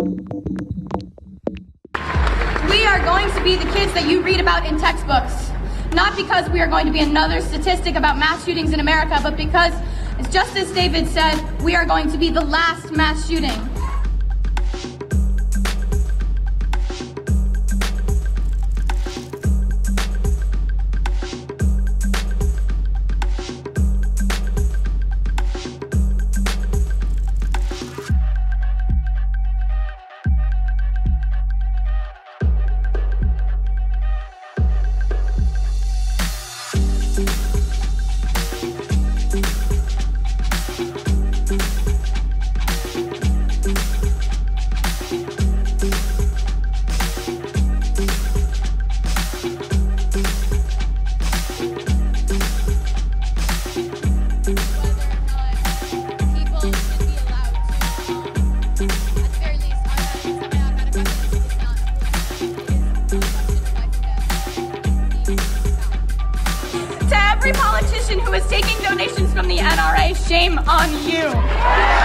We are going to be the kids that you read about in textbooks. Not because we are going to be another statistic about mass shootings in America, but because, just as David said, we are going to be the last mass shooting. Every politician who is taking donations from the NRA, shame on you.